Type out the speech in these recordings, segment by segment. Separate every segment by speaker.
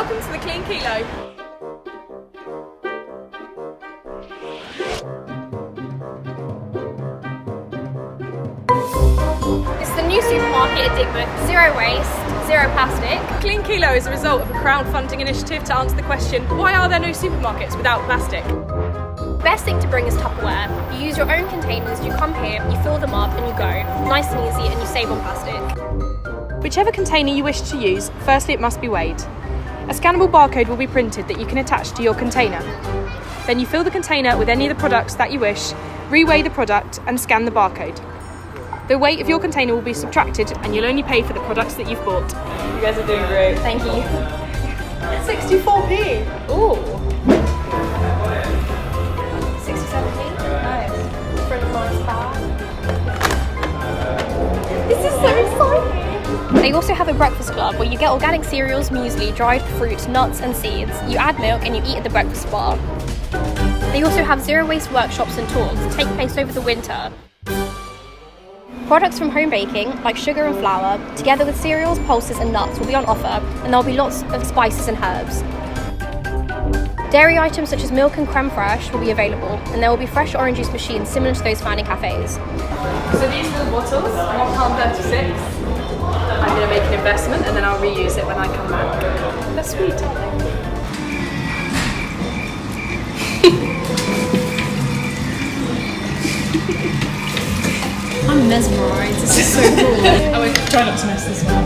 Speaker 1: Welcome to the Clean Kilo.
Speaker 2: It's the new supermarket at Digbeth. Zero waste, zero plastic.
Speaker 1: Clean Kilo is a result of a crowdfunding initiative to answer the question, why are there no supermarkets without plastic?
Speaker 2: The best thing to bring is Tupperware. You use your own containers, you come here, you fill them up and you go. Nice and easy, and you save on plastic.
Speaker 1: Whichever container you wish to use, firstly it must be weighed. A scannable barcode will be printed that you can attach to your container. Then you fill the container with any of the products that you wish, reweigh the product and scan the barcode. The weight of your container will be subtracted and you'll only pay for the products that you've bought. You guys are doing great.
Speaker 2: Thank you.
Speaker 1: 64p! Ooh!
Speaker 2: 67p? Nice. For a nice bag.
Speaker 1: This is so exciting!
Speaker 2: They also have a breakfast club where you get organic cereals, muesli, dried fruit, nuts and seeds. You add milk and you eat at the breakfast bar. They also have zero waste workshops and talks that take place over the winter. Products from home baking, like sugar and flour, together with cereals, pulses and nuts will be on offer, and there'll be lots of spices and herbs. Dairy items such as milk and creme fraiche will be available, and there will be fresh orange juice machines similar to those found in cafes.
Speaker 1: So these little bottles are £1.36. I'm going to make an investment and then I'll reuse it when I come back. They're sweet, aren't they?
Speaker 2: I'm mesmerised, this is so cool.
Speaker 1: I would try not to mess this one up.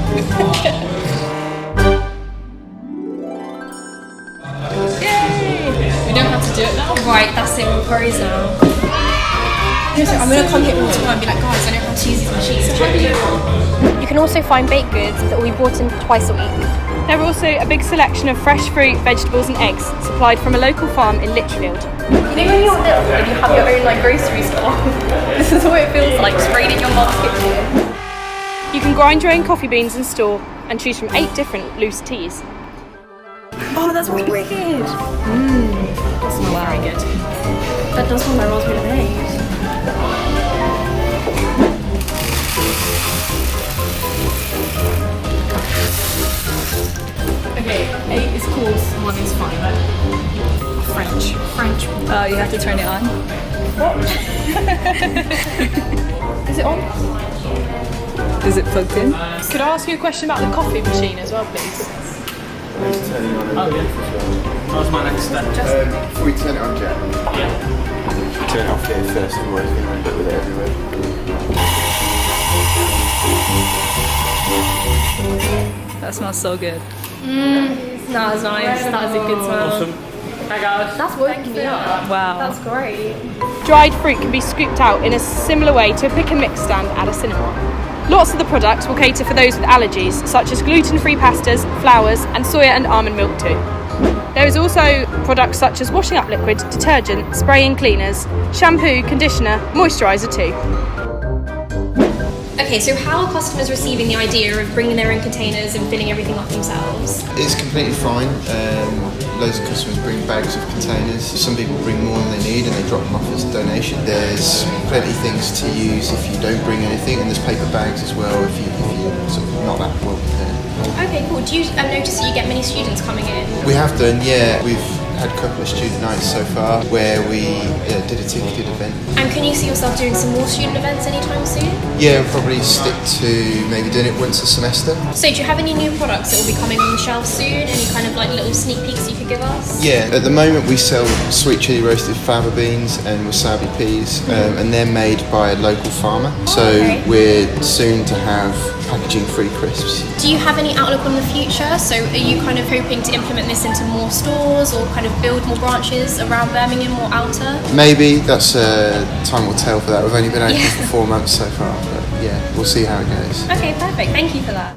Speaker 1: Yay! We don't have to do it now.
Speaker 2: Right, that's it, we're pros now. I'm going to come here all the time and be like, guys, I know how to use these machines. You can also find baked goods that will be brought in twice a week.
Speaker 1: There are also a big selection of fresh fruit, vegetables and eggs supplied from a local farm in Lichfield.
Speaker 2: You know when you're little and you have your own grocery store? This is what it feels like, straight in your mum's kitchen.
Speaker 1: You can grind your own coffee beans in store and choose from 8 different loose teas.
Speaker 2: Oh, that's wicked!
Speaker 1: That smells very good.
Speaker 2: That does smell like raspberry lemonade.
Speaker 1: Okay, 8 is coarse, 1 is fine. French.
Speaker 2: Oh, you have to turn it on.
Speaker 1: What? Is it on?
Speaker 3: Is it plugged in?
Speaker 1: Could I ask you a question about the coffee machine as well, please?
Speaker 4: It's turning on and
Speaker 5: That was my next step.
Speaker 4: before you turn it on, Jack, turn it off here first, otherwise you're going to end up with it everywhere.
Speaker 3: That smells so good.
Speaker 2: That was nice, that was a good smell.
Speaker 5: Awesome. Hey guys.
Speaker 2: That's woken me up.
Speaker 3: Wow.
Speaker 2: That's great.
Speaker 1: Dried fruit can be scooped out in a similar way to a pick and mix stand at a cinema. Lots of the products will cater for those with allergies, such as gluten-free pastas, flours, and soya and almond milk too. There is also products such as washing up liquid, detergent, spraying cleaners, shampoo, conditioner, moisturiser too.
Speaker 2: Okay, so how are customers receiving the idea of bringing their own containers and filling everything up themselves?
Speaker 4: It's completely fine. Loads of customers bring bags of containers. Some people bring more than they need and they drop them off as a donation. There's plenty of things to use if you don't bring anything, and there's paper bags as well if you're sort of not that well prepared.
Speaker 2: Okay, cool. Do you notice that you get many students coming in?
Speaker 4: We have done, yeah. We've had a couple of student nights so far where we did a ticketed event.
Speaker 2: And can you see yourself doing some more student events anytime soon?
Speaker 4: Yeah, we'll probably stick to maybe doing it once a semester.
Speaker 2: So do you have any new products that will be coming on the shelf soon? Any kind of like little sneak peeks you could give us?
Speaker 4: Yeah, at the moment we sell sweet chili roasted fava beans and wasabi peas, and they're made by a local farmer. So we're soon to have packaging-free crisps.
Speaker 2: Do you have any outlook on the future? So are you kind of hoping to implement this into more stores or kind of build more branches around Birmingham or outer?
Speaker 4: Maybe, that's time will tell for that. We've only been open for 4 months so far, but yeah, we'll see how it goes.
Speaker 2: Okay, perfect. Thank you for that.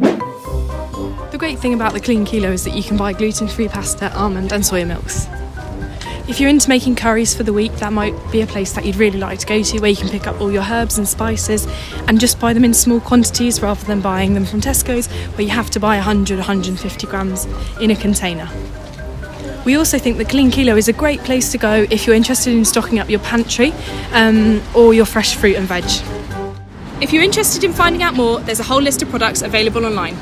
Speaker 1: The great thing about the Clean Kilo is that you can buy gluten-free pasta, almond and soya milks. If you're into making curries for the week, that might be a place that you'd really like to go to, where you can pick up all your herbs and spices and just buy them in small quantities rather than buying them from Tesco's, where you have to buy 100, 150 grams in a container. We also think the Clean Kilo is a great place to go if you're interested in stocking up your pantry or your fresh fruit and veg. If you're interested in finding out more, there's a whole list of products available online.